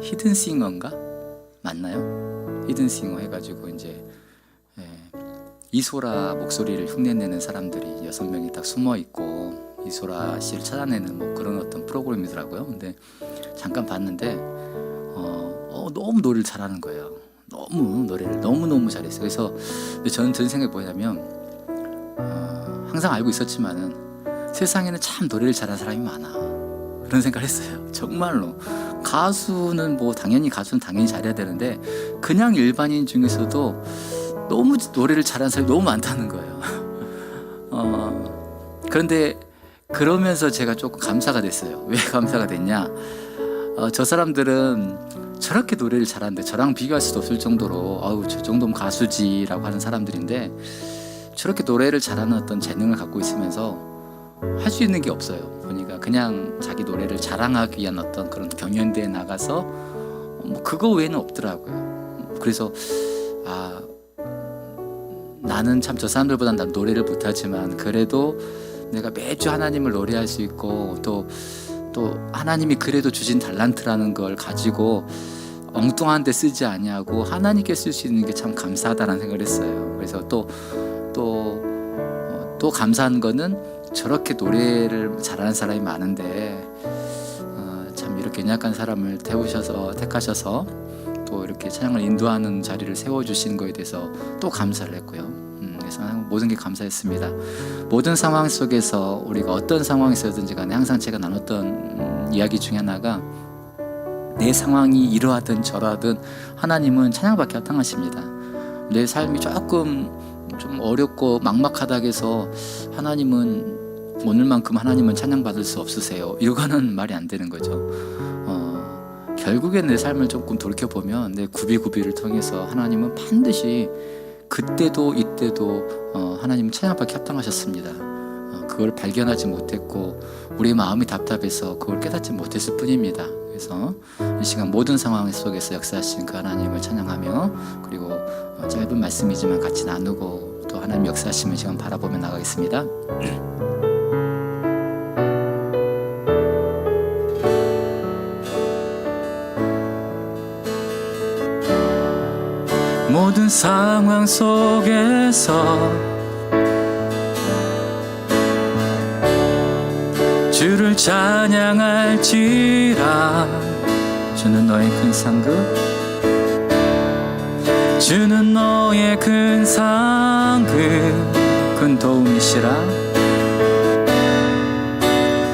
히든싱어인가? 맞나요? 히든싱어 해가지고 이제 이소라 목소리를 흉내내는 사람들이 6명이 딱 숨어있고 이소라 씨를 찾아내는 뭐 그런 어떤 프로그램이더라고요. 근데 잠깐 봤는데 너무 노래를 잘하는 거예요. 너무 노래를 너무너무 잘했어요. 그래서 저는 든 생각이 뭐냐면 항상 알고 있었지만은 세상에는 참 노래를 잘하는 사람이 많아, 그런 생각을 했어요. 정말로 가수는 뭐 당연히 잘해야 되는데 그냥 일반인 중에서도 너무 노래를 잘하는 사람이 너무 많다는 거예요. 그런데 그러면서 제가 조금 감사가 됐어요. 왜 감사가 됐냐? 저 사람들은 저렇게 노래를 잘하는데 저랑 비교할 수도 없을 정도로 저 정도면 가수지라고 하는 사람들인데 저렇게 노래를 잘하는 어떤 재능을 갖고 있으면서 할 수 있는 게 없어요. 보니까 그냥 자기 노래를 자랑하기 위한 어떤 그런 경연대회에 나가서 뭐 그거 외에는 없더라고요. 그래서 나는 참 저 사람들보다는 난 노래를 못하지만 그래도 내가 매주 하나님을 노래할 수 있고 또 하나님이 그래도 주신 달란트라는 걸 가지고 엉뚱한 데 쓰지 아니하고 하나님께 쓸 수 있는 게 참 감사하다는 생각을 했어요. 그래서 또 감사한 거는 저렇게 노래를 잘하는 사람이 많은데 참 이렇게 연약한 사람을 택하셔서 또 이렇게 찬양을 인도하는 자리를 세워주신 거에 대해서 또 감사를 했고요. 그래서 모든 게 감사했습니다. 모든 상황 속에서 우리가 어떤 상황에서든지 간에 항상 제가 나눴던 이야기 중에 하나가 내 상황이 이러하든 저러하든 하나님은 찬양받기 합당하십니다. 내 삶이 조금 좀 어렵고 막막하다 해서 하나님은 오늘만큼 하나님은 찬양받을 수 없으세요, 이거는 말이 안 되는 거죠. 결국엔 내 삶을 조금 돌이켜보면 내 구비구비를 통해서 하나님은 반드시 그때도 이때도 하나님은 찬양받기 합당하셨습니다. 그걸 발견하지 못했고 우리의 마음이 답답해서 그걸 깨닫지 못했을 뿐입니다. 그래서 이 시간 모든 상황 속에서 역사하신 그 하나님을 찬양하며 그리고 짧은 말씀이지만 같이 나누고 또 하나님 역사하시는 시간 바라보며 나가겠습니다. 모든 상황 속에서 주를 찬양할지라. 주는 너의 큰 상급, 주는 너의 큰 상급, 큰 도움이시라,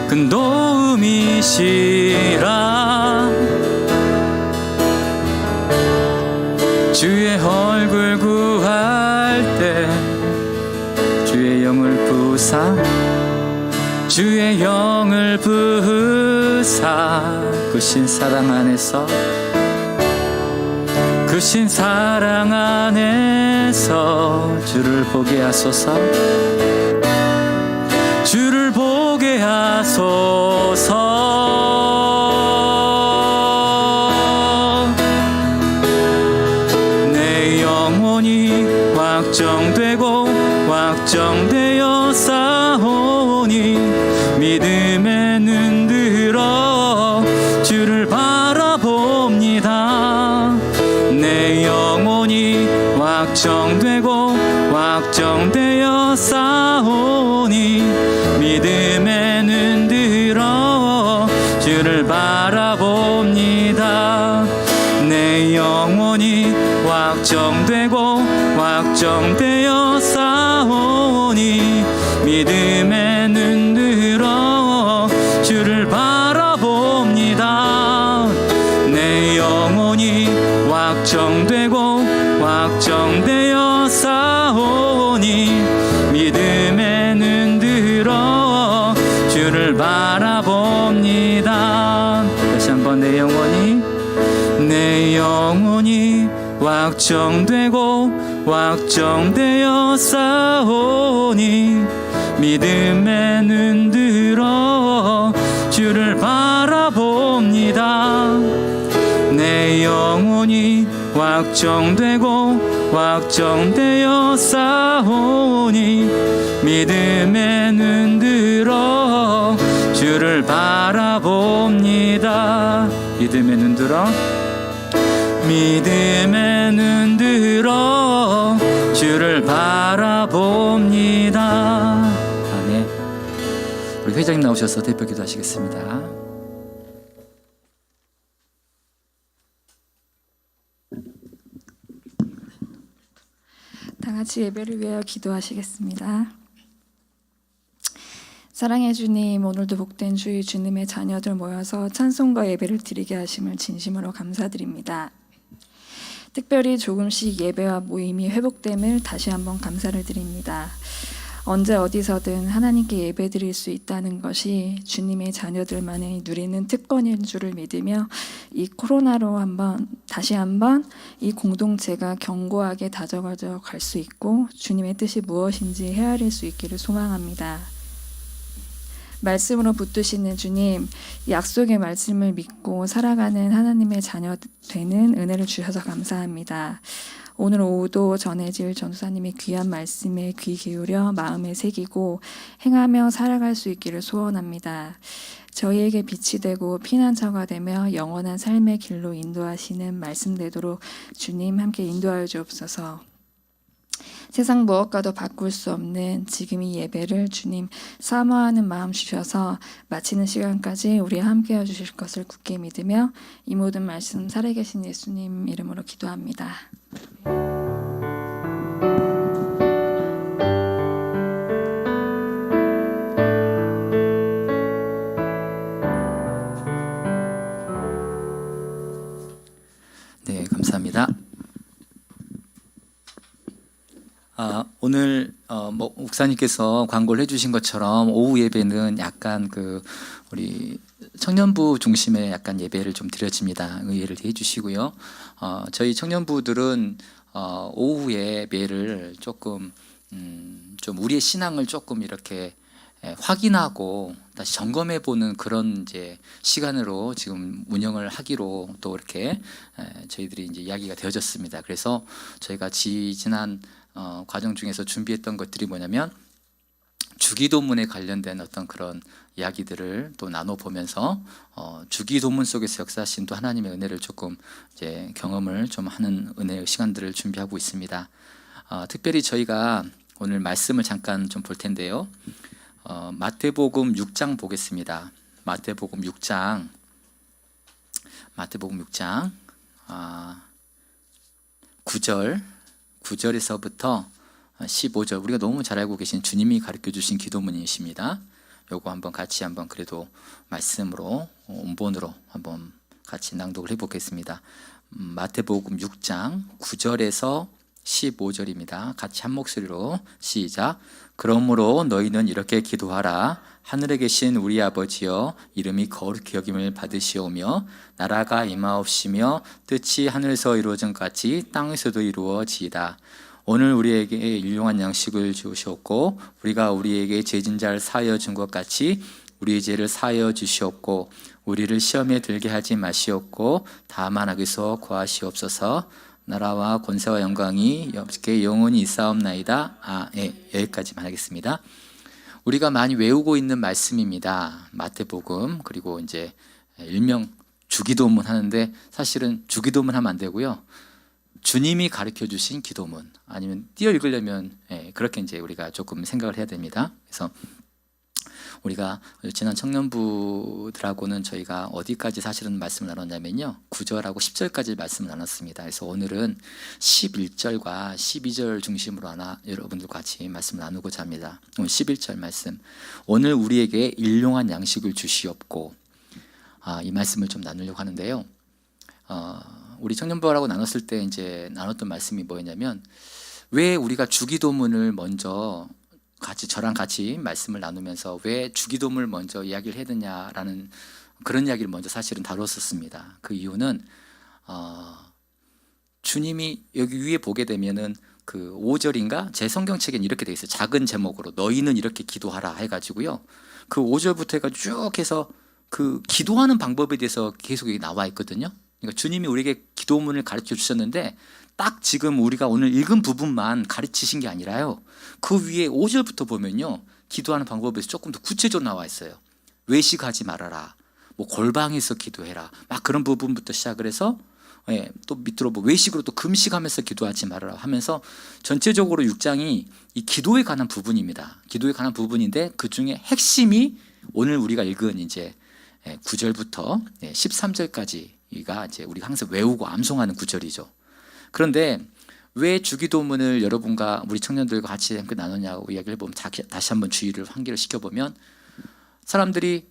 큰 도움이시라. 주의 얼굴 구할 때 주의 영을 부사, 주의 영을 부사, 크신 사랑 안에서, 크신 사랑 안에서 주를 보게 하소서, 주를 보게 하소서. 확정되고 확정되어 싸우니 믿음에 눈 들어 주를 바라봅니다. 내 영혼이 확정되고 확정되어 싸우니 믿음에 눈 들어 주를 바라봅니다. 내 영혼이 확정되고 확정되어 싸우니 믿음에 눈 들어 주를 바라봅니다. 내 영혼이 확정되고 확정되어 싸우니 믿음에 눈 들어 주를 바라봅니다. 다시 한번 내 영혼이 확정되고 확정되어 싸우니 믿음에 눈 들어 주를 바라봅니다. 내 영혼이 확정되고 확정되어 싸우니 믿음에 눈 들어 주를 바라봅니다. 믿음에 눈 들어 믿음의 눈 들어 주를 바라봅니다. 네. 우리 회장님 나오셔서 대표 기도하시겠습니다. 다 같이 예배를 위하여 기도하시겠습니다. 사랑의 주님, 오늘도 복된 주의 주님의 자녀들 모여서 찬송과 예배를 드리게 하심을 진심으로 감사드립니다. 특별히 조금씩 예배와 모임이 회복됨을 다시 한번 감사를 드립니다. 언제 어디서든 하나님께 예배드릴 수 있다는 것이 주님의 자녀들만이 누리는 특권인 줄을 믿으며 이 코로나로 다시 한번 이 공동체가 견고하게 다져가져 갈 수 있고 주님의 뜻이 무엇인지 헤아릴 수 있기를 소망합니다. 말씀으로 붙드시는 주님, 약속의 말씀을 믿고 살아가는 하나님의 자녀 되는 은혜를 주셔서 감사합니다. 오늘 오후도 전해질 전도사님의 귀한 말씀에 귀 기울여 마음에 새기고 행하며 살아갈 수 있기를 소원합니다. 저희에게 빛이 되고 피난처가 되며 영원한 삶의 길로 인도하시는 말씀 되도록 주님 함께 인도하여 주옵소서. 세상 무엇과도 바꿀 수 없는 지금 이 예배를 주님 사모하는 마음 주셔서 마치는 시간까지 우리와 함께해 주실 것을 굳게 믿으며 이 모든 말씀 살아계신 예수님 이름으로 기도합니다. 네, 감사합니다. 오늘 목사님께서 광고를 해주신 것처럼 오후 예배는 약간 우리 청년부 중심의 약간 예배를 좀 드려집니다. 의회를 해주시고요. 저희 청년부들은 오후 예배를 조금 좀 우리의 신앙을 조금 이렇게 확인하고 다시 점검해 보는 그런 이제 시간으로 지금 운영을 하기로 또 이렇게 저희들이 이제 이야기가 되어졌습니다. 그래서 저희가 지난 과정 중에서 준비했던 것들이 뭐냐면 주기도문에 관련된 어떤 그런 이야기들을 또 나눠보면서 주기도문 속에서 역사하신 또 하나님의 은혜를 조금 이제 경험을 좀 하는 은혜의 시간들을 준비하고 있습니다. 특별히 저희가 오늘 말씀을 잠깐 좀 볼 텐데요. 마태복음 6장 보겠습니다. 마태복음 6장 9절에서부터 15절, 우리가 너무 잘 알고 계신 주님이 가르쳐 주신 기도문이십니다. 요거 한번 같이 한번 그래도 말씀으로 원본으로 한번 같이 낭독을 해보겠습니다. 마태복음 6장 9절에서 15절입니다. 같이 한 목소리로 시작. 그러므로 너희는 이렇게 기도하라. 하늘에 계신 우리 아버지여, 이름이 거룩히 여김을 받으시오며 나라가 임하옵시며 뜻이 하늘에서 이루어진 것 같이 땅에서도 이루어지이다. 오늘 우리에게 일용할 양식을 주시옵고 우리가 우리에게 죄진 자를 사하여 준 것 같이 우리의 죄를 사하여 주시옵고 우리를 시험에 들게 하지 마시옵고 다만 악에서 구하시옵소서. 나라와 권세와 영광이 여호와께 영원히 있사옵나이다. 여기까지만 하겠습니다. 우리가 많이 외우고 있는 말씀입니다. 마태복음, 그리고 이제 일명 주기도문 하는데 사실은 주기도문 하면 안 되고요. 주님이 가르쳐 주신 기도문, 아니면 띄어 읽으려면 그렇게 이제 우리가 조금 생각을 해야 됩니다. 그래서 우리가 지난 청년부들하고는 저희가 어디까지 사실은 말씀을 나눴냐면요, 9절하고 10절까지 말씀을 나눴습니다. 그래서 오늘은 11절과 12절 중심으로 여러분들과 같이 말씀을 나누고자 합니다. 오늘 11절 말씀, 오늘 우리에게 일용할 양식을 주시옵고, 이 말씀을 좀 나누려고 하는데요. 우리 청년부하고 나눴을 때 이제 나눴던 말씀이 뭐였냐면, 왜 우리가 주기도문을 먼저 저랑 같이 말씀을 나누면서 왜 주기도문을 먼저 이야기를 해야 되냐라는 그런 이야기를 먼저 사실은 다뤘었습니다. 그 이유는 주님이 여기 위에 보게 되면은 그 5절인가 제 성경책에는 이렇게 돼 있어요. 작은 제목으로 너희는 이렇게 기도하라 해가지고요. 그 5절부터 해가 쭉 해서 그 기도하는 방법에 대해서 계속 나와 있거든요. 그러니까 주님이 우리에게 기도문을 가르쳐 주셨는데 딱 지금 우리가 오늘 읽은 부분만 가르치신 게 아니라요, 그 위에 5절부터 보면요, 기도하는 방법에서 조금 더 구체적으로 나와 있어요. 외식하지 말아라, 뭐 골방에서 기도해라, 막 그런 부분부터 시작을 해서 또 밑으로 뭐 외식으로 또 금식하면서 기도하지 말아라 하면서 전체적으로 6장이 이 기도에 관한 부분입니다. 기도에 관한 부분인데 그 중에 핵심이 오늘 우리가 읽은 이제 9절부터 13절까지가 이제 우리가 항상 외우고 암송하는 구절이죠. 그런데 왜 주기도문을 여러분과 우리 청년들과 같이 함께 나누냐고 이야기를 해보면 다시 한번 주의를 환기를 시켜보면 사람들이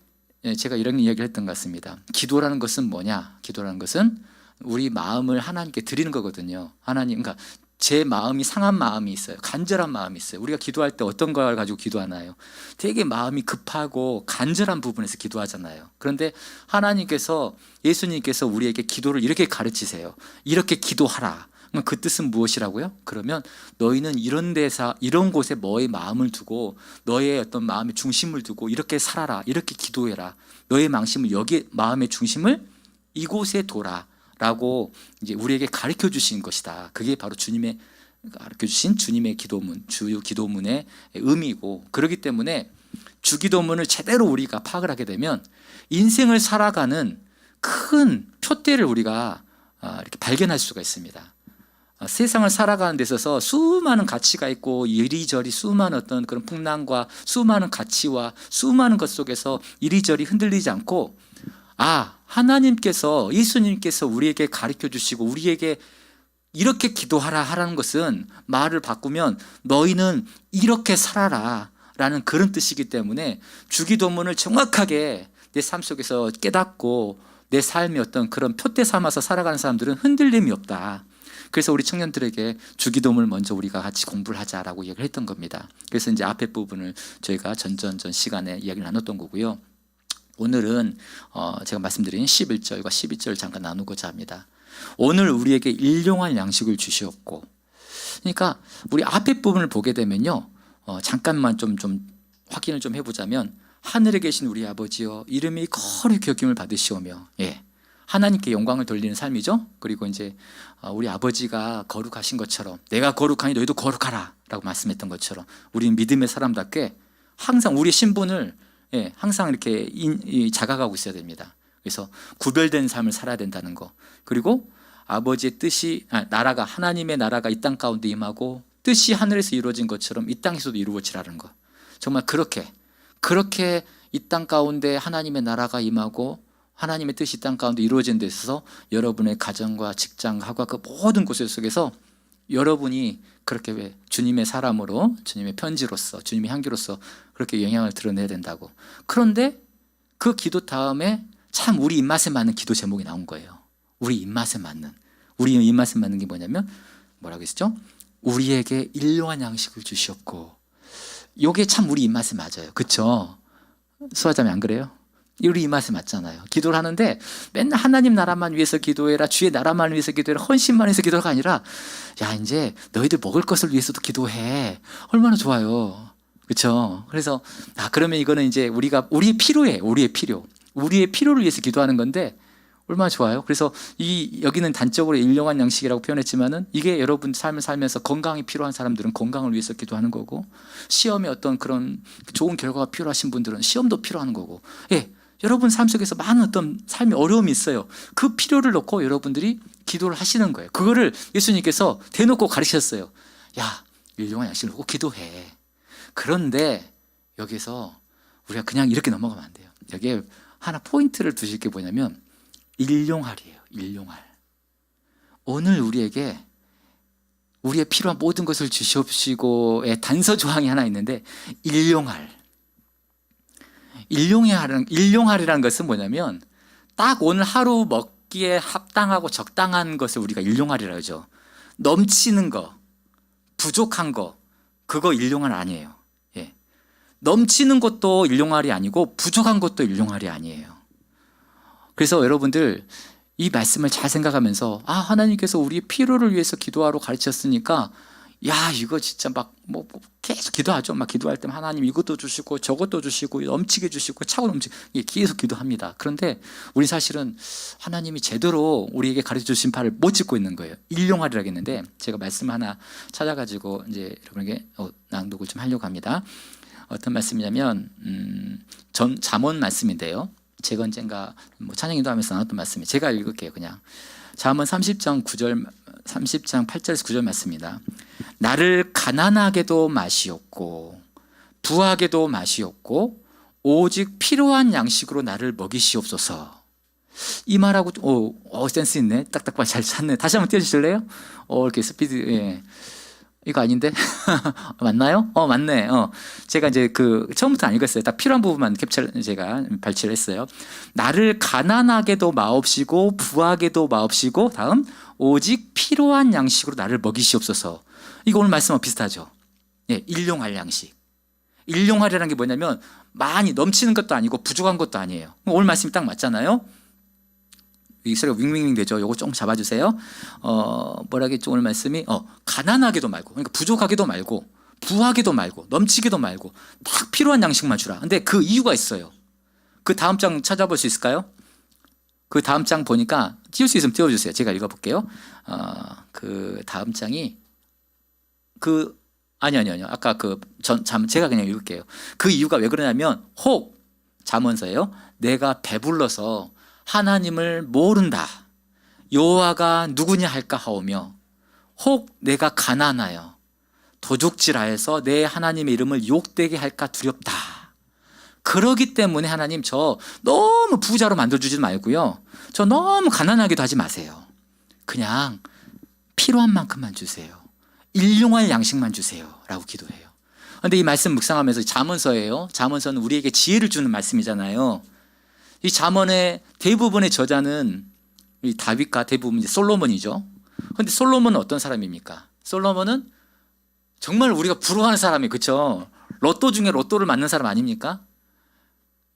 제가 이런 이야기를 했던 것 같습니다. 기도라는 것은 뭐냐? 기도라는 것은 우리 마음을 하나님께 드리는 거거든요. 하나님, 그러니까 제 마음이 상한 마음이 있어요. 간절한 마음이 있어요. 우리가 기도할 때 어떤 걸 가지고 기도하나요? 되게 마음이 급하고 간절한 부분에서 기도하잖아요. 그런데 하나님께서, 예수님께서 우리에게 기도를 이렇게 가르치세요. 이렇게 기도하라. 그 뜻은 무엇이라고요? 그러면 너희는 이런 데서, 이런 곳에 너의 마음을 두고 너의 어떤 마음의 중심을 두고 이렇게 살아라. 이렇게 기도해라. 너의 망심을 여기 마음의 중심을 이곳에 둬라. 라고 이제 우리에게 가르쳐 주신 것이다. 그게 바로 주님의 가르쳐 주신 주님의 기도문, 주 기도문의 의미이고, 그렇기 때문에 주 기도문을 제대로 우리가 파악을 하게 되면 인생을 살아가는 큰 표대를 우리가 이렇게 발견할 수가 있습니다. 세상을 살아가는 데 있어서 수많은 가치가 있고 이리저리 수많은 어떤 그런 풍랑과 수많은 가치와 수많은 것 속에서 이리저리 흔들리지 않고, 하나님께서, 예수님께서 우리에게 가르쳐 주시고 우리에게 이렇게 기도하라 하라는 것은 말을 바꾸면 너희는 이렇게 살아라 라는 그런 뜻이기 때문에 주기도문을 정확하게 내 삶 속에서 깨닫고 내 삶의 어떤 그런 표대 삼아서 살아가는 사람들은 흔들림이 없다. 그래서 우리 청년들에게 주기도문을 먼저 우리가 같이 공부를 하자라고 이야기를 했던 겁니다. 그래서 이제 앞에 부분을 저희가 전 시간에 이야기를 나눴던 거고요. 오늘은 제가 말씀드린 11절과 12절 잠깐 나누고자 합니다. 오늘 우리에게 일용할 양식을 주시었고, 그러니까 우리 앞에 부분을 보게 되면요, 잠깐만 좀 확인을 좀 해보자면, 하늘에 계신 우리 아버지여 이름이 거룩히 여김을 받으시오며, 하나님께 영광을 돌리는 삶이죠. 그리고 이제 우리 아버지가 거룩하신 것처럼 내가 거룩하니 너희도 거룩하라 라고 말씀했던 것처럼 우리는 믿음의 사람답게 항상 우리의 신분을 항상 이렇게 자각하고 있어야 됩니다. 그래서 구별된 삶을 살아야 된다는 거, 그리고 아버지의 뜻이, 나라가, 하나님의 나라가 이 땅 가운데 임하고 뜻이 하늘에서 이루어진 것처럼 이 땅에서도 이루어지라는 거. 정말 그렇게 이 땅 가운데 하나님의 나라가 임하고 하나님의 뜻이 이 땅 가운데 이루어진 데 있어서 여러분의 가정과 직장, 학과 그 모든 곳 속에서 여러분이 그렇게 왜 주님의 사람으로, 주님의 편지로서, 주님의 향기로서 그렇게 영향을 드러내야 된다고. 그런데 그 기도 다음에 참 우리 입맛에 맞는 기도 제목이 나온 거예요. 우리 입맛에 맞는 게 뭐냐면 뭐라고 했죠? 우리에게 일용할 양식을 주셨고. 이게 참 우리 입맛에 맞아요. 그렇죠? 수아자매 안 그래요? 우리 입맛에 맞잖아요. 기도를 하는데 맨날 하나님 나라만 위해서 기도해라, 주의 나라만 위해서 기도해라, 헌신만 해서 기도가 아니라, 야, 이제 너희들 먹을 것을 위해서도 기도해. 얼마나 좋아요. 그렇죠? 그래서 그러면 이거는 이제 우리의 필요예요. 우리의 필요를 위해서 기도하는 건데 얼마나 좋아요. 그래서 여기는 단적으로 일용할 양식이라고 표현했지만은 이게 여러분 삶을 살면서 건강이 필요한 사람들은 건강을 위해서 기도하는 거고, 시험에 어떤 그런 좋은 결과가 필요하신 분들은 시험도 필요한 거고, 여러분 삶 속에서 많은 어떤 삶의 어려움이 있어요. 그 필요를 놓고 여러분들이 기도를 하시는 거예요. 그거를 예수님께서 대놓고 가르치셨어요. 야, 일용할 양식을 놓고 기도해. 그런데 여기서 우리가 그냥 이렇게 넘어가면 안 돼요. 여기에 하나 포인트를 두실 게 뭐냐면 일용할이에요. 일용할. 오늘 우리에게 우리의 필요한 모든 것을 주시옵시고의 단서 조항이 하나 있는데, 일용할이라는 것은 뭐냐면 딱 오늘 하루 먹기에 합당하고 적당한 것을 우리가 일용할이라고 하죠. 넘치는 거, 부족한 거, 그거 일용할 아니에요. 넘치는 것도 일용할이 아니고 부족한 것도 일용할이 아니에요. 그래서 여러분들 이 말씀을 잘 생각하면서, 하나님께서 우리의 필요를 위해서 기도하러 가르쳤으니까, 이거 진짜 계속 기도하죠. 기도할 때 하나님 이것도 주시고 저것도 주시고 넘치게 주시고 차고 넘치게 계속 기도합니다. 그런데 우리 사실은 하나님이 제대로 우리에게 가르쳐 주신 바를 못 짚고 있는 거예요. 일용할이라고 했는데 제가 말씀 하나 찾아가지고 이제 여러분에게 낭독을 좀 하려고 합니다. 어떤 말씀이냐면 잠언 말씀인데요. 제가 언젠가 찬양기도 하면서 나눴던 말씀이, 제가 읽을게요. 그냥 잠언 30장 9절 30장 8절에서 9절 맞습니다. 나를 가난하게도 마시옵고 부하게도 마시옵고 오직 필요한 양식으로 나를 먹이시옵소서. 이 말하고 센스 있네. 딱딱만 잘 찾네. 다시 한번 띄워주실래요? 이렇게 스피드. 예. 이거 아닌데? 맞나요? 맞네. 제가 이제 처음부터 안 읽었어요. 딱 필요한 부분만 제가 발췌를 했어요. 나를 가난하게도 마옵시고 부하게도 마옵시고 다음 오직 필요한 양식으로 나를 먹이시옵소서. 이거 오늘 말씀하고 비슷하죠. 예, 일용할 양식. 일용할이라는 게 뭐냐면 많이 넘치는 것도 아니고 부족한 것도 아니에요. 오늘 말씀이 딱 맞잖아요. 이 소리가 윙윙윙 되죠. 요거 조금 잡아주세요. 뭐라겠죠? 오늘 말씀이 가난하게도 말고, 그러니까 부족하게도 말고, 부하게도 말고, 넘치게도 말고, 딱 필요한 양식만 주라. 근데 그 이유가 있어요. 그 다음 장 찾아볼 수 있을까요? 그 다음 장 보니까 띄울 수 있으면 띄워주세요. 제가 읽어볼게요. 그 다음 장이 아니요. 아까 제가 그냥 읽을게요. 그 이유가 왜 그러냐면 혹 잠언서예요. 내가 배불러서 하나님을 모른다. 여호와가 누구냐 할까 하오며 혹 내가 가난하여 도둑질하여서 내 하나님의 이름을 욕되게 할까 두렵다. 그러기 때문에 하나님 저 너무 부자로 만들어주지 말고요. 저 너무 가난하게도 하지 마세요. 그냥 필요한 만큼만 주세요. 일용할 양식만 주세요. 라고 기도해요. 그런데 이 말씀 묵상하면서 잠언서예요. 잠언서는 우리에게 지혜를 주는 말씀이잖아요. 이 잠언의 대부분의 저자는 이 다윗과 대부분 이제 솔로몬이죠. 그런데 솔로몬은 어떤 사람입니까? 솔로몬은 정말 우리가 부러워하는 사람이 그렇죠. 로또 중에 로또를 맞는 사람 아닙니까?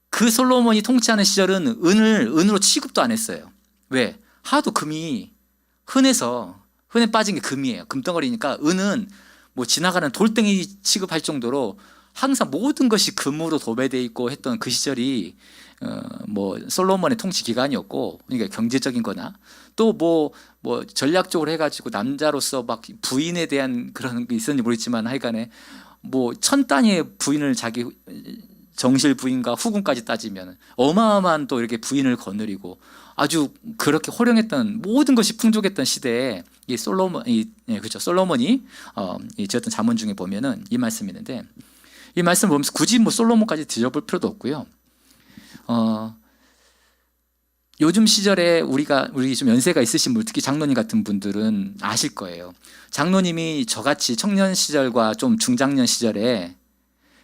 그 솔로몬이 통치하는 시절은 은으로 취급도 안 했어요. 왜? 하도 금이 흔에 빠진 게 금이에요. 금덩어리니까 은은 뭐 지나가는 돌덩이 취급할 정도로 항상 모든 것이 금으로 도배되어 있고 했던 그 시절이 뭐 솔로몬의 통치 기간이었고, 그러니까 경제적인 거나 또 뭐 전략적으로 해가지고 남자로서 막 부인에 대한 그런 게 있었는지 모르겠지만 하여간에 뭐 1000단위의 부인을 자기 정실 부인과 후궁까지 따지면 어마어마한 또 이렇게 부인을 거느리고 아주 그렇게 호령했던 모든 것이 풍족했던 시대에 이 솔로몬이 지었던 잠언 중에 보면은 이 말씀이 있는데, 이 말씀 보면서 굳이 뭐 솔로몬까지 뒤져볼 필요도 없고요. 요즘 시절에 우리 좀 연세가 있으신 분, 특히 장로님 같은 분들은 아실 거예요. 장로님이 저같이 청년 시절과 좀 중장년 시절에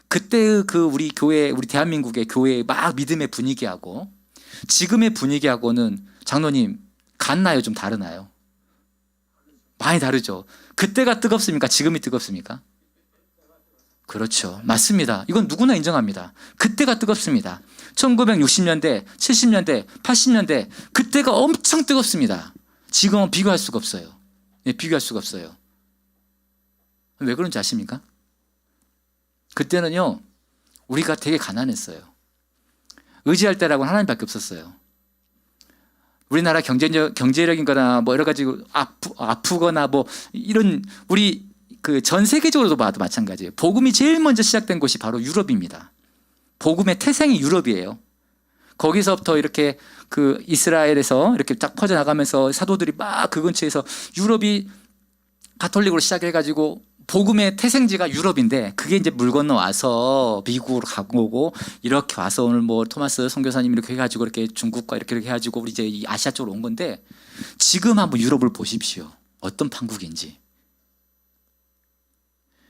그때 우리 교회, 우리 대한민국의 교회의 막 믿음의 분위기하고 지금의 분위기하고는 장로님 같나요? 좀 다르나요? 많이 다르죠. 그때가 뜨겁습니까? 지금이 뜨겁습니까? 그렇죠. 맞습니다. 이건 누구나 인정합니다. 그때가 뜨겁습니다. 1960년대, 70년대, 80년대 그때가 엄청 뜨겁습니다. 지금은 비교할 수가 없어요. 비교할 수가 없어요. 왜 그런지 아십니까? 그때는요, 우리가 되게 가난했어요. 의지할 때라고는 하나님밖에 없었어요. 우리나라 경제력인 거나 뭐 여러 가지 아프거나 뭐 이런 우리 전 세계적으로도 봐도 마찬가지예요. 복음이 제일 먼저 시작된 곳이 바로 유럽입니다. 복음의 태생이 유럽이에요. 거기서부터 이렇게 이스라엘에서 이렇게 쫙 퍼져나가면서 사도들이 막 그 근처에서 유럽이 가톨릭으로 시작해가지고 복음의 태생지가 유럽인데 그게 이제 물 건너와서 미국으로 가고 이렇게 와서 오늘 뭐 토마스 선교사님 이렇게 해가지고 이렇게 중국과 이렇게 해가지고 우리 이제 이 아시아 쪽으로 온 건데, 지금 한번 유럽을 보십시오. 어떤 판국인지.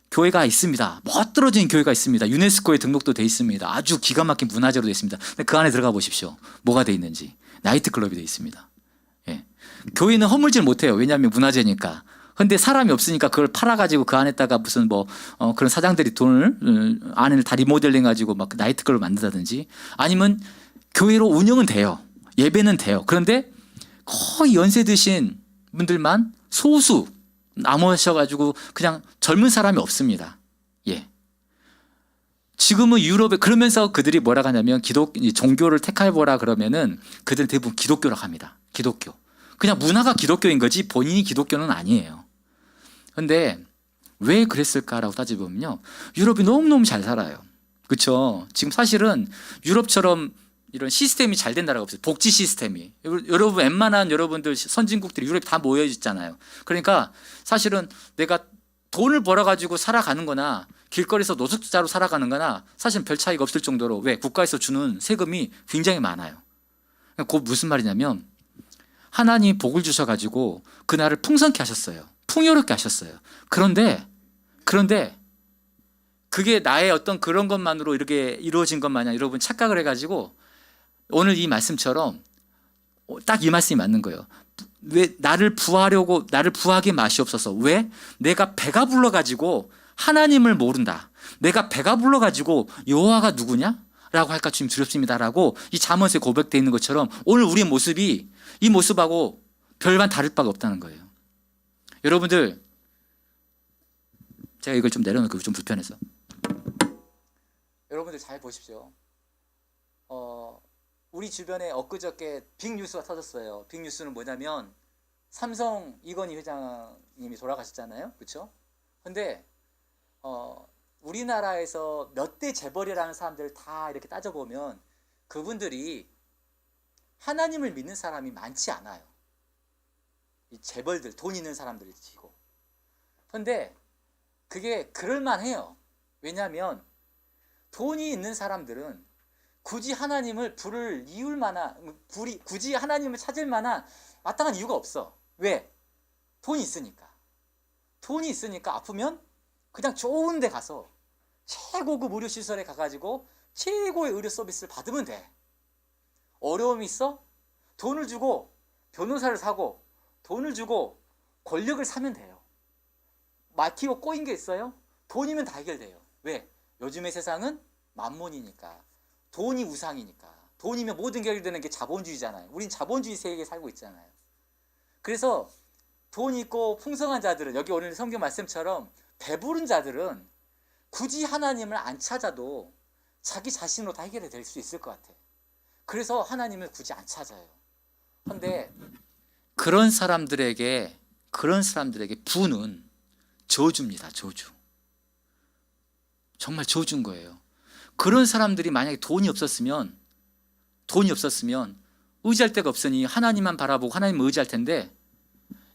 교회가 있습니다. 멋들어진 교회가 있습니다. 유네스코에 등록도 돼 있습니다. 아주 기가 막힌 문화재로 돼 있습니다. 근데 그 안에 들어가 보십시오. 뭐가 돼 있는지. 나이트클럽이 돼 있습니다. 예. 교회는 허물질 못해요. 왜냐하면 문화재니까. 근데 사람이 없으니까 그걸 팔아가지고 그 안에다가 무슨 그런 사장들이 돈을 안을 다 리모델링 가지고 막 나이트클럽을 만든다든지, 아니면 교회로 운영은 돼요. 예배는 돼요. 그런데 거의 연세 드신 분들만 소수 남으셔가지고 그냥 젊은 사람이 없습니다. 예. 지금은 유럽에 그러면서 그들이 뭐라고 하냐면 종교를 택해보라 그러면은 그들은 대부분 기독교라고 합니다. 기독교. 그냥 문화가 기독교인 거지 본인이 기독교는 아니에요. 그런데 왜 그랬을까라고 따져보면요, 유럽이 너무너무 잘 살아요. 그렇죠? 지금 사실은 유럽처럼 이런 시스템이 잘 된 나라가 없어요. 복지 시스템이. 여러분 웬만한 여러분들 선진국들이 유럽에 다 모여 있잖아요. 그러니까 사실은 내가 돈을 벌어가지고 살아가는 거나 길거리에서 노숙자로 살아가는 거나 사실은 별 차이가 없을 정도로 왜 국가에서 주는 세금이 굉장히 많아요. 그거 무슨 말이냐면 하나님이 복을 주셔가지고 그 나라를 풍성케 하셨어요. 풍요롭게 하셨어요. 그런데 그게 나의 어떤 그런 것만으로 이렇게 이루어진 것 마냥 여러분 착각을 해가지고 오늘 이 말씀처럼 딱 이 말씀이 맞는 거예요. 왜 나를 부하게 맛이 없어서 왜? 내가 배가 불러가지고 하나님을 모른다. 내가 배가 불러가지고 여호와가 누구냐? 라고 할까 주님 두렵습니다라고 이 잠언서에 고백되어 있는 것처럼 오늘 우리의 모습이 이 모습하고 별반 다를 바가 없다는 거예요. 여러분들 제가 이걸 좀 내려놓고 좀 불편해서 여러분들 잘 보십시오. 우리 주변에 엊그저께 빅뉴스가 터졌어요. 빅뉴스는 뭐냐면 삼성 이건희 회장님이 돌아가셨잖아요. 그렇죠? 근데 우리나라에서 몇 대 재벌이라는 사람들을 다 이렇게 따져보면 그분들이 하나님을 믿는 사람이 많지 않아요. 이 재벌들, 돈 있는 사람들을 치고. 근데 그게 그럴만해요. 왜냐하면 돈이 있는 사람들은 굳이 하나님을 굳이 하나님을 찾을 만한 마땅한 이유가 없어. 왜? 돈이 있으니까. 돈이 있으니까 아프면 그냥 좋은 데 가서 최고급 의료시설에 가가지고 최고의 의료 서비스를 받으면 돼. 어려움이 있어? 돈을 주고 변호사를 사고 돈을 주고 권력을 사면 돼요. 막히고 꼬인 게 있어요? 돈이면 다 해결돼요. 왜? 요즘의 세상은 만몬이니까. 돈이 우상이니까. 돈이면 모든 게 해결되는 게 자본주의잖아요. 우린 자본주의 세계에 살고 있잖아요. 그래서 돈 있고 풍성한 자들은 여기 오늘 성경 말씀처럼 배부른 자들은 굳이 하나님을 안 찾아도 자기 자신으로 다 해결이 될 수 있을 것 같아. 그래서 하나님을 굳이 안 찾아요. 그런데 그런 사람들에게 부는 저주입니다. 저주. 정말 저주인 거예요. 그런 사람들이 만약에 돈이 없었으면 의지할 데가 없으니 하나님만 바라보고 하나님을 의지할 텐데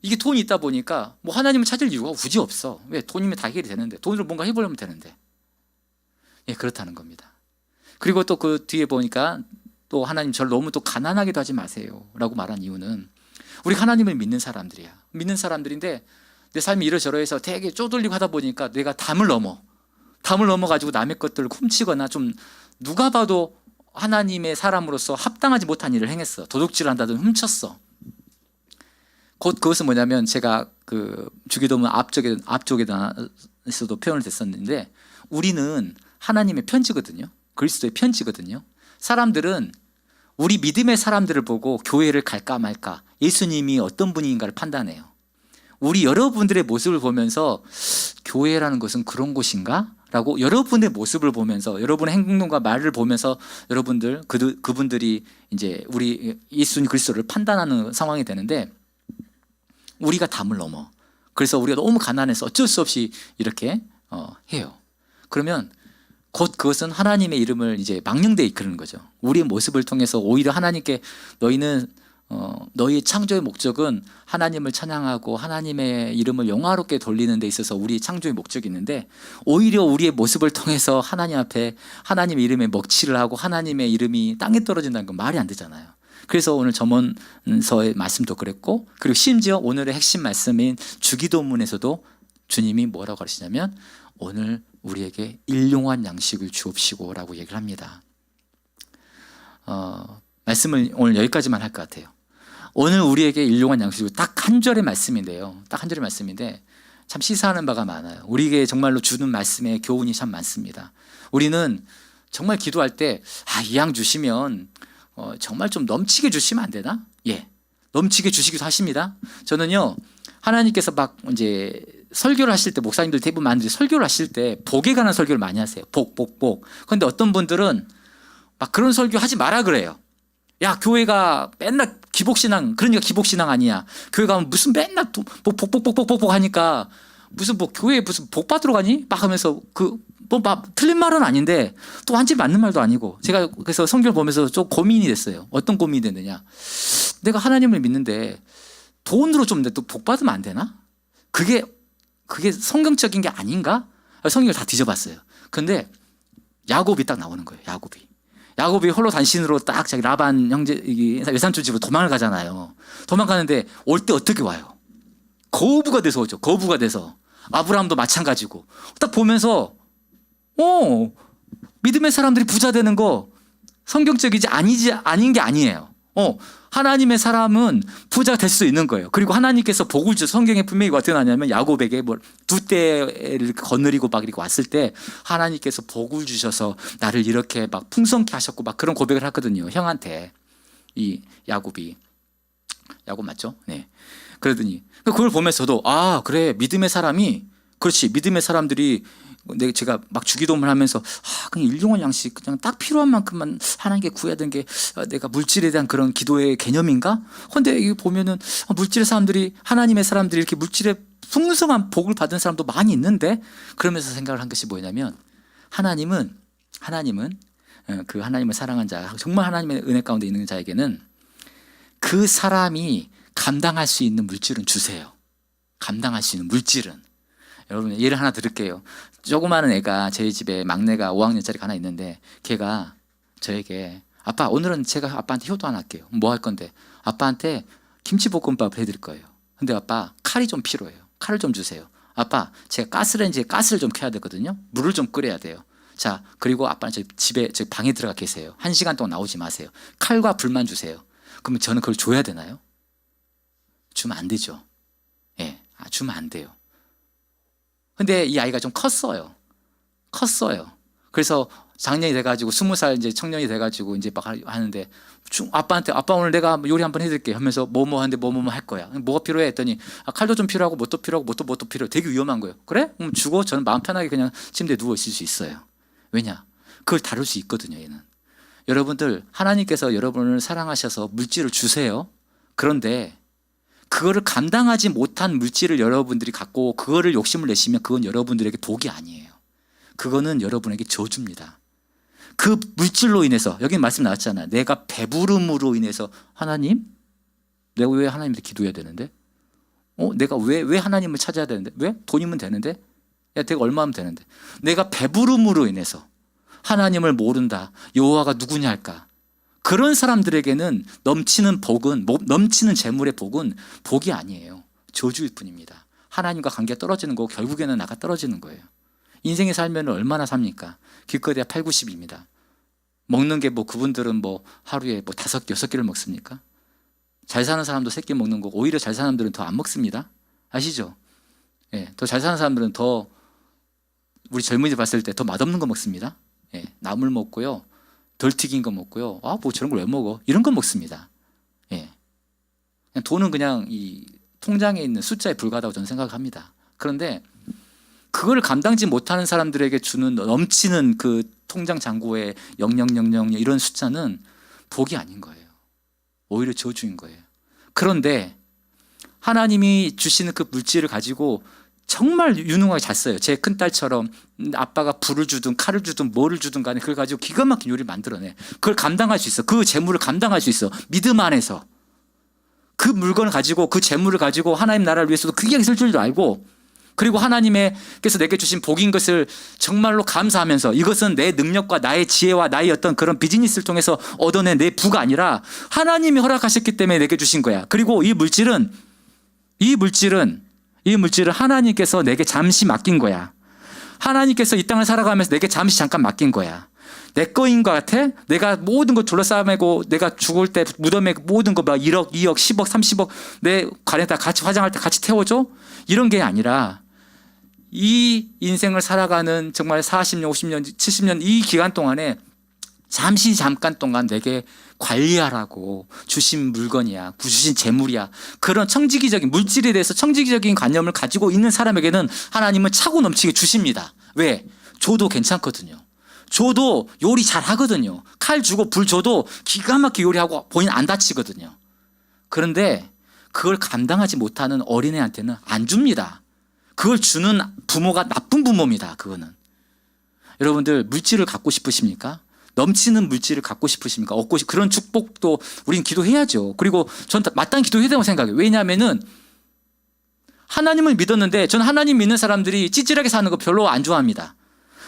이게 돈이 있다 보니까 뭐 하나님을 찾을 이유가 굳이 없어. 왜? 돈이면 다 해결이 되는데 돈으로 뭔가 해보려면 되는데 예, 그렇다는 겁니다. 그리고 또 그 뒤에 보니까 또 하나님 저를 너무 또 가난하게도 하지 마세요 라고 말한 이유는 우리 하나님을 믿는 사람들이야. 믿는 사람들인데 내 삶이 이러저러해서 되게 쪼들리고 하다 보니까 내가 담을 넘어가지고 남의 것들을 훔치거나 좀 누가 봐도 하나님의 사람으로서 합당하지 못한 일을 행했어. 도둑질을 한다든지 훔쳤어. 곧 그것은 뭐냐면 제가 그 주기도문 앞쪽에서도 표현을 됐었는데 우리는 하나님의 편지거든요. 그리스도의 편지거든요. 사람들은 우리 믿음의 사람들을 보고 교회를 갈까 말까 예수님이 어떤 분인가를 판단해요. 우리 여러분들의 모습을 보면서 교회라는 것은 그런 곳인가? 라고 여러분의 모습을 보면서 여러분의 행동과 말을 보면서 여러분들 그분들이 이제 우리 예수님 그리스도를 판단하는 상황이 되는데 우리가 담을 넘어. 그래서 우리가 너무 가난해서 어쩔 수 없이 이렇게 해요. 그러면 곧 그것은 하나님의 이름을 이제 망령되이 이끄는 거죠. 우리의 모습을 통해서 오히려 하나님께 너희의 창조의 목적은 하나님을 찬양하고 하나님의 이름을 영화롭게 돌리는 데 있어서 우리의 창조의 목적이 있는데 오히려 우리의 모습을 통해서 하나님 앞에 하나님의 이름에 먹칠을 하고 하나님의 이름이 땅에 떨어진다는 건 말이 안 되잖아요. 그래서 오늘 잠언서의 말씀도 그랬고 그리고 심지어 오늘의 핵심 말씀인 주기도문에서도 주님이 뭐라고 하시냐면 오늘 우리에게 일용할 양식을 주옵시고 라고 얘기를 합니다. 말씀을 오늘 여기까지만 할 것 같아요. 오늘 우리에게 일용할 양식을 딱 한 절의 말씀인데요. 딱 한 절의 말씀인데 참 시사하는 바가 많아요. 우리에게 정말로 주는 말씀의 교훈이 참 많습니다. 우리는 정말 기도할 때 이 양 주시면 정말 좀 넘치게 주시면 안 되나? 예, 넘치게 주시기도 하십니다. 저는요 하나님께서 막 이제 설교를 하실 때 목사님들 대부분 많은데 설교를 하실 때 복에 관한 설교를 많이 하세요. 복. 그런데 어떤 분들은 막 그런 설교 하지 마라 그래요. 야, 교회가 맨날 기복신앙, 그러니까 기복신앙 아니야. 교회 가면 무슨 맨날 복 하니까 무슨 뭐 교회에 무슨 복 받으러 가니? 막 하면서 그 틀린 말은 아닌데 또 완전히 맞는 말도 아니고 제가 그래서 성경을 보면서 좀 고민이 됐어요. 어떤 고민이 됐느냐. 내가 하나님을 믿는데 돈으로 좀 또 복 받으면 안 되나? 그게 성경적인 게 아닌가? 성경을 다 뒤져봤어요. 근데 야곱이 딱 나오는 거예요. 야곱이 홀로 단신으로 딱 자기 라반 형제 외삼촌 집으로 도망을 가잖아요. 도망가는데 올 때 어떻게 와요? 거부가 돼서 오죠. 거부가 돼서. 아브라함도 마찬가지고. 딱 보면서 믿음의 사람들이 부자 되는 거 성경적이지 아닌 게 아니에요. 하나님의 사람은 부자가 될 수 있는 거예요. 그리고 하나님께서 복을 주셔서 성경에 분명히 어떻게 나냐면 야곱에게 두 떼를 거느리고 막 이렇게 왔을 때 하나님께서 복을 주셔서 나를 이렇게 막 풍성케 하셨고 막 그런 고백을 하거든요. 형한테. 이 야곱 맞죠? 네. 그러더니 그걸 보면서 저도 그래 믿음의 사람이 그렇지 믿음의 사람들이 제가 막 주기도문을 하면서 그냥 일용할 양식 그냥 딱 필요한 만큼만 하나님께 구해야 되는 게 내가 물질에 대한 그런 기도의 개념인가? 근데 이거 보면은 물질의 사람들이 하나님의 사람들이 이렇게 물질에 풍성한 복을 받은 사람도 많이 있는데 그러면서 생각을 한 것이 뭐냐면 하나님은 그 하나님을 사랑한 자 정말 하나님의 은혜 가운데 있는 자에게는 그 사람이 감당할 수 있는 물질은 주세요. 감당할 수 있는 물질은. 여러분 예를 하나 드릴게요. 조그마한 애가 저희 집에 막내가 5학년짜리가 하나 있는데 걔가 저에게 아빠 오늘은 제가 아빠한테 효도 하나 할게요. 뭐 할 건데? 아빠한테 김치볶음밥을 해드릴 거예요. 근데 아빠 칼이 좀 필요해요. 칼을 좀 주세요. 아빠 제가 가스레인지에 가스를 좀 켜야 되거든요. 물을 좀 끓여야 돼요. 자 그리고 아빠는 저 방에 들어가 계세요. 1시간 동안 나오지 마세요. 칼과 불만 주세요. 그러면 저는 그걸 줘야 되나요? 주면 안 되죠. 예, 주면 안 돼요. 근데 이 아이가 좀 컸어요. 그래서 작년이 돼가지고 20살 이제 청년이 돼가지고 이제 막 하는데 아빠한테 아빠 오늘 내가 요리 한번 해드릴게 하면서 뭐뭐 하는데 뭐뭐 할 거야. 뭐가 필요해 했더니 칼도 좀 필요하고 뭣도 필요하고 뭣도 필요해. 되게 위험한 거예요. 그래? 그럼 주고 저는 마음 편하게 그냥 침대에 누워 있을 수 있어요. 왜냐? 그걸 다룰 수 있거든요. 얘는. 여러분들 하나님께서 여러분을 사랑하셔서 물질을 주세요. 그런데 그거를 감당하지 못한 물질을 여러분들이 갖고 그거를 욕심을 내시면 그건 여러분들에게 복이 아니에요. 그거는 여러분에게 저주입니다. 그 물질로 인해서 여기 말씀 나왔잖아요. 내가 배부름으로 인해서 하나님? 내가 왜 하나님한테 기도해야 되는데? 내가 왜 하나님을 찾아야 되는데? 왜? 돈이면 되는데? 야, 내가 얼마면 되는데? 내가 배부름으로 인해서 하나님을 모른다. 여호와가 누구냐 할까? 그런 사람들에게는 넘치는 재물의 복은 복이 아니에요. 저주일 뿐입니다. 하나님과 관계가 떨어지는 거고 결국에는 나가 떨어지는 거예요. 인생에 살면 얼마나 삽니까? 기껏해야 8, 90입니다. 먹는 게 그분들은 하루에 5, 6끼를 먹습니까? 잘 사는 사람도 3끼 먹는 거고 오히려 잘 사는 사람들은 더 안 먹습니다. 아시죠? 예, 더 잘 사는 사람들은 더 우리 젊은이들 봤을 때 더 맛없는 거 먹습니다. 예, 나물 먹고요. 덜 튀긴 거 먹고요. 저런 걸 왜 먹어? 이런 거 먹습니다. 예. 그냥 돈은 그냥 이 통장에 있는 숫자에 불과하다고 저는 생각합니다. 그런데 그걸 감당지 못하는 사람들에게 주는 넘치는 그 통장 잔고에 0000 이런 숫자는 복이 아닌 거예요. 오히려 저주인 거예요. 그런데 하나님이 주시는 그 물질을 가지고 정말 유능하게 잘 써요. 제 큰딸처럼 아빠가 불을 주든 칼을 주든 뭐를 주든 간에 그걸 가지고 기가 막힌 요리를 만들어내. 그걸 감당할 수 있어. 그 재물을 감당할 수 있어. 믿음 안에서. 그 물건을 가지고 그 재물을 가지고 하나님 나라를 위해서도 크게 쓸 줄도 알고 그리고 하나님께서 내게 주신 복인 것을 정말로 감사하면서 이것은 내 능력과 나의 지혜와 나의 어떤 그런 비즈니스를 통해서 얻어낸 내 부가 아니라 하나님이 허락하셨기 때문에 내게 주신 거야. 그리고 이 물질은 하나님께서 내게 잠시 맡긴 거야. 하나님께서 이 땅을 살아가면서 내게 잠시 잠깐 맡긴 거야. 내 거인 것 같아? 내가 모든 거 둘러싸매고 내가 죽을 때 무덤에 모든 거 막 1억, 2억, 10억, 30억 내 관에다 같이 화장할 때 같이 태워줘? 이런 게 아니라 이 인생을 살아가는 정말 40년, 50년, 70년 이 기간 동안에 잠깐 동안 내게 관리하라고 주신 물건이야, 주신 재물이야. 그런 청지기적인 물질에 대해서 청지기적인 관념을 가지고 있는 사람에게는 하나님은 차고 넘치게 주십니다. 왜? 줘도 괜찮거든요. 줘도 요리 잘 하거든요. 칼 주고 불 줘도 기가 막히게 요리하고 본인 안 다치거든요. 그런데 그걸 감당하지 못하는 어린애한테는 안 줍니다. 그걸 주는 부모가 나쁜 부모입니다. 그거는. 여러분들 물질을 갖고 싶으십니까? 넘치는 물질을 갖고 싶으십니까? 그런 축복도 우리는 기도해야죠. 그리고 전 마땅히 기도해야 된다고 생각해요. 왜냐하면은 하나님을 믿었는데 전 하나님 믿는 사람들이 찌질하게 사는 거 별로 안 좋아합니다.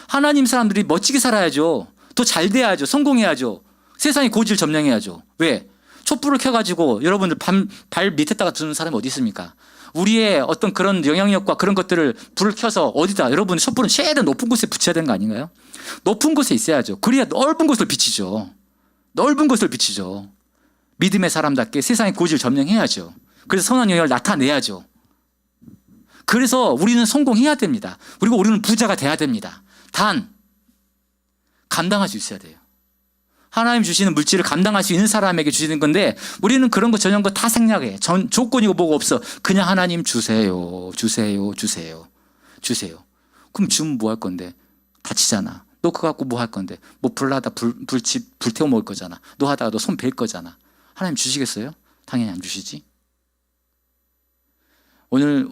하나님 사람들이 멋지게 살아야죠. 더 잘 돼야죠. 성공해야죠. 세상의 고지를 점령해야죠. 왜? 촛불을 켜가지고 여러분들 발 밑에다가 두는 사람이 어디 있습니까? 우리의 어떤 그런 영향력과 그런 것들을 불을 켜서 어디다 여러분 촛불은 최대한 높은 곳에 붙여야 되는 거 아닌가요? 높은 곳에 있어야죠. 그래야 넓은 곳을 비치죠. 넓은 곳을 비치죠. 믿음의 사람답게 세상의 고지를 점령해야죠. 그래서 선한 영향을 나타내야죠. 그래서 우리는 성공해야 됩니다. 그리고 우리는 부자가 돼야 됩니다. 단 감당할 수 있어야 돼요. 하나님 주시는 물질을 감당할 수 있는 사람에게 주시는 건데 우리는 그런 거 저런 거 다 생략해. 조건이고 뭐가 없어. 그냥 하나님 주세요. 주세요. 주세요. 주세요. 그럼 주면 뭐 할 건데? 다치잖아. 너 그거 갖고 뭐 할 건데? 뭐 불나다 불태워 먹을 거잖아. 너 하다가 너 손 벨 거잖아. 하나님 주시겠어요? 당연히 안 주시지. 오늘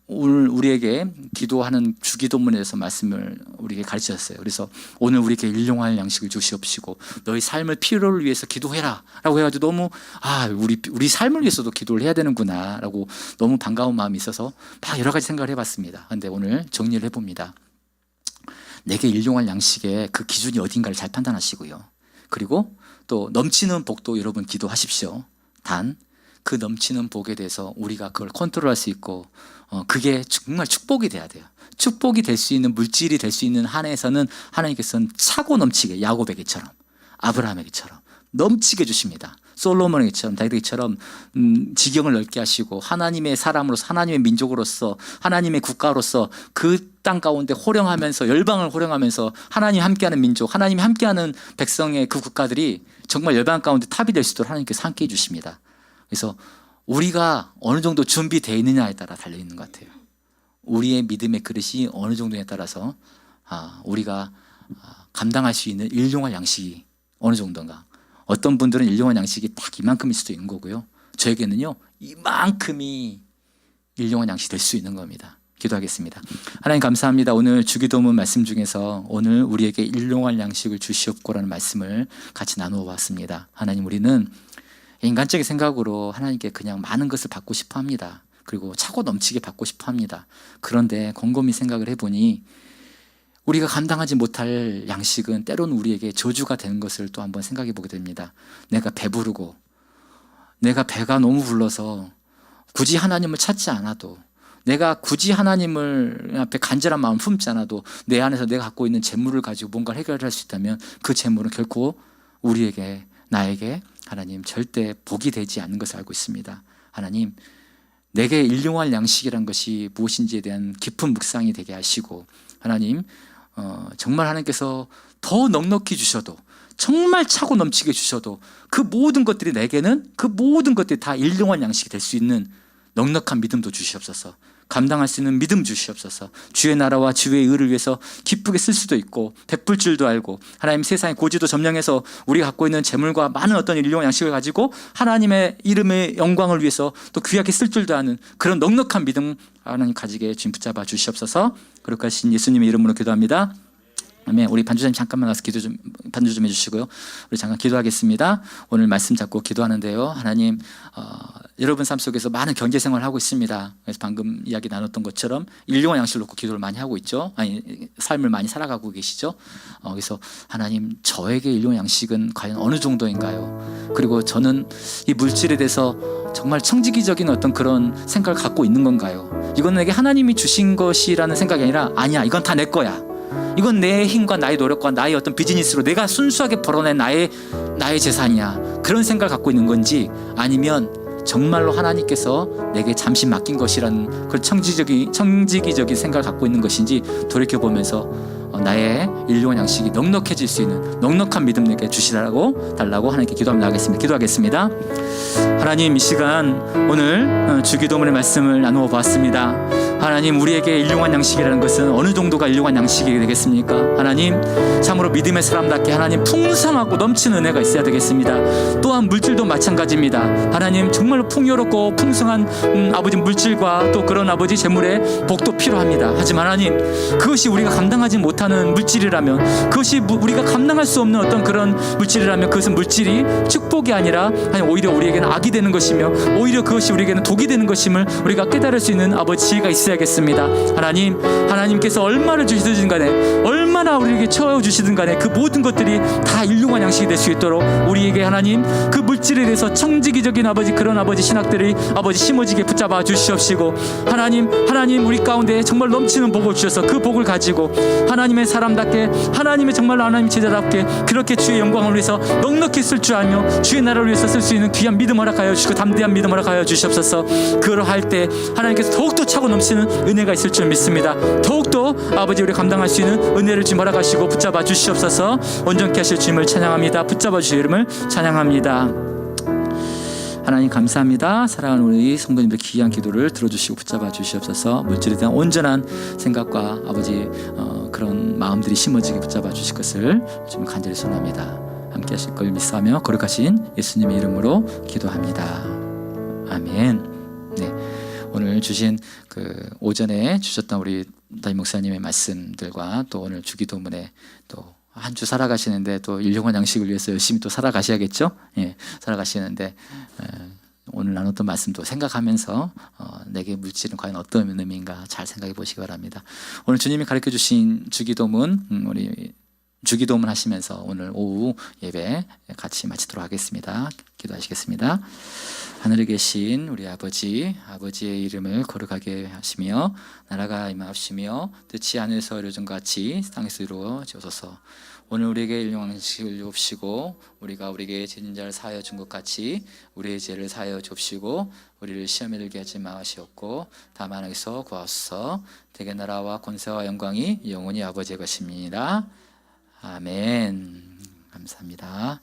우리에게 기도하는 주기도문에 대해서 말씀을 우리에게 가르치셨어요. 그래서 오늘 우리에게 일용할 양식을 주시옵시고 너희 삶을 필요를 위해서 기도해라 라고 해가지고 너무 우리 삶을 위해서도 기도를 해야 되는구나 라고 너무 반가운 마음이 있어서 막 여러 가지 생각을 해봤습니다. 그런데 오늘 정리를 해봅니다. 내게 일용할 양식의 그 기준이 어딘가를 잘 판단하시고요. 그리고 또 넘치는 복도 여러분 기도하십시오. 단 그 넘치는 복에 대해서 우리가 그걸 컨트롤할 수 있고 그게 정말 축복이 돼야 돼요. 축복이 될 수 있는 물질이 될 수 있는 한에서는 하나님께서는 차고 넘치게 야곱에게처럼 아브라함에게처럼 넘치게 주십니다. 솔로몬에게처럼 다윗에게처럼 지경을 넓게 하시고 하나님의 사람으로서 하나님의 민족으로서 하나님의 국가로서 그 땅 가운데 호령하면서 열방을 호령하면서 하나님 함께하는 민족 하나님 함께하는 백성의 그 국가들이 정말 열방 가운데 탑이 될 수 있도록 하나님께서 함께해 주십니다. 그래서 우리가 어느 정도 준비되어 있느냐에 따라 달려있는 것 같아요. 우리의 믿음의 그릇이 어느 정도에 따라서 우리가 감당할 수 있는 일용할 양식이 어느 정도인가. 어떤 분들은 일용할 양식이 딱 이만큼일 수도 있는 거고요. 저에게는요 이만큼이 일용할 양식이 될 수 있는 겁니다. 기도하겠습니다. 하나님 감사합니다. 오늘 주기도문 말씀 중에서 오늘 우리에게 일용할 양식을 주시옵고라는 말씀을 같이 나누어 봤습니다. 하나님 우리는 인간적인 생각으로 하나님께 그냥 많은 것을 받고 싶어 합니다. 그리고 차고 넘치게 받고 싶어 합니다. 그런데 곰곰이 생각을 해보니 우리가 감당하지 못할 양식은 때로는 우리에게 저주가 되는 것을 또 한번 생각해 보게 됩니다. 내가 배부르고 내가 배가 너무 불러서 굳이 하나님을 찾지 않아도 내가 굳이 하나님을 앞에 간절한 마음 품지 않아도 내 안에서 내가 갖고 있는 재물을 가지고 뭔가를 해결할 수 있다면 그 재물은 결코 우리에게 나에게 하나님 절대 복이 되지 않는 것을 알고 있습니다. 하나님 내게 일용할 양식이란 것이 무엇인지에 대한 깊은 묵상이 되게 하시고 하나님 정말 하나님께서 더 넉넉히 주셔도 정말 차고 넘치게 주셔도 그 모든 것들이 내게는 그 모든 것들이 다 일용할 양식이 될 수 있는 넉넉한 믿음도 주시옵소서. 감당할 수 있는 믿음 주시옵소서. 주의 나라와 주의 의를 위해서 기쁘게 쓸 수도 있고 베풀 줄도 알고 하나님 세상의 고지도 점령해서 우리가 갖고 있는 재물과 많은 어떤 일용 양식을 가지고 하나님의 이름의 영광을 위해서 또 귀하게 쓸 줄도 아는 그런 넉넉한 믿음 하나님 가지게 주님 붙잡아 주시옵소서. 그렇게 하신 예수님의 이름으로 기도합니다. 아멘. 우리 반주자님 잠깐만 와서 반주 좀 해주시고요. 우리 잠깐 기도하겠습니다. 오늘 말씀 잡고 기도하는데요. 하나님 여러분 삶 속에서 많은 경제 생활을 하고 있습니다. 그래서 방금 이야기 나눴던 것처럼 일용할 양식을 놓고 기도를 많이 하고 있죠. 삶을 많이 살아가고 계시죠. 그래서 하나님 저에게 일용할 양식은 과연 어느 정도인가요? 그리고 저는 이 물질에 대해서 정말 청지기적인 어떤 그런 생각을 갖고 있는 건가요? 이건 내게 하나님이 주신 것이라는 생각이 아니라 아니야 이건 다 내 거야. 이건 내 힘과 나의 노력과 나의 어떤 비즈니스로 내가 순수하게 벌어낸 나의 재산이야. 그런 생각을 갖고 있는 건지 아니면 정말로 하나님께서 내게 잠시 맡긴 것이라는 그런 청지기적인 생각을 갖고 있는 것인지 돌이켜보면서 나의 일용할 양식이 넉넉해질 수 있는 넉넉한 믿음 내게 달라고 하나님께 기도하겠습니다. 하나님 이 시간 오늘 주기도문의 말씀을 나누어 보았습니다. 하나님, 우리에게 일용할 양식이라는 것은 어느 정도가 일용할 양식이 되겠습니까? 하나님, 참으로 믿음의 사람답게 하나님 풍성하고 넘치는 은혜가 있어야 되겠습니다. 또한 물질도 마찬가지입니다. 하나님, 정말로 풍요롭고 풍성한 아버지 물질과 또 그런 아버지 재물의 복도 필요합니다. 하지만 하나님, 그것이 우리가 감당하지 못하는 물질이라면, 그것이 우리가 감당할 수 없는 어떤 그런 물질이라면, 그것은 물질이 축복이 아니라 하나님, 오히려 우리에게는 악이 되는 것이며, 오히려 그것이 우리에게는 독이 되는 것임을 우리가 깨달을 수 있는 아버지 지혜가 있어야겠습니다. 하나님, 하나님께서 얼마를 주시든 간에, 얼마나 우리에게 채워주시든 간에 그 모든 것들이 다 일용할 양식이 될 수 있도록 우리에게 하나님, 그 물질에 대해서 청지기적인 아버지, 그런 아버지 신학들이 아버지 심어지게 붙잡아 주시옵시고, 하나님 우리 가운데 정말 넘치는 복을 주셔서 그 복을 가지고 하나님의 사람답게, 하나님의 정말 하나님 제자답게 그렇게 주의 영광을 위해서 넉넉히 쓸 줄 알며 주의 나라를 위해서 쓸 수 있는 귀한 믿음 허락하여 주시고 담대한 믿음 허락하여 주시옵소서. 그러할 때 하나님께서 더욱더 차고 넘치는 은혜가 있을 줄 믿습니다. 더욱더 아버지 우리 감당할 수 있는 은혜를 주님 허락하시고 붙잡아 주시옵소서. 온전케 하실 주님을 찬양합니다. 붙잡아 주실 이름을 찬양합니다. 하나님 감사합니다. 사랑하는 우리 성도님들 귀한 기도를 들어주시고 붙잡아 주시옵소서. 물질에 대한 온전한 생각과 아버지 그런 마음들이 심어지게 붙잡아 주실 것을 좀 간절히 소원합니다. 함께 하실 걸 믿사며 거룩하신 예수님의 이름으로 기도합니다. 아멘. 네, 오늘 주신 그 오전에 주셨던 우리 담임 목사님의 말씀들과 또 오늘 주기도문에 또 한 주 살아가시는데 또 일용할 양식을 위해서 열심히 또 살아가셔야겠죠. 예, 살아가시는데 오늘 나눴던 말씀도 생각하면서 내게 물질은 과연 어떤 의미인가 잘 생각해 보시기 바랍니다. 오늘 주님이 가르쳐 주신 주기도문, 우리 주기도문 하시면서 오늘 오후 예배 같이 마치도록 하겠습니다. 기도하시겠습니다. 하늘에 계신 우리 아버지의 이름을 거룩하게 하시며 나라가 임하옵시며 뜻이 하늘에서 이루어진 것 같이 땅에서 이루어지옵소서. 오늘 우리에게 일용할 양식을 주옵시고 우리가 우리에게 죄진 자를 사하여 준 것 같이 우리의 죄를 사하여 주옵시고 우리를 시험에 들게 하지 마시옵고 다만 악에서 구하옵소서. 대개 나라와 권세와 영광이 영원히 아버지의 것입니다. 아멘. 감사합니다.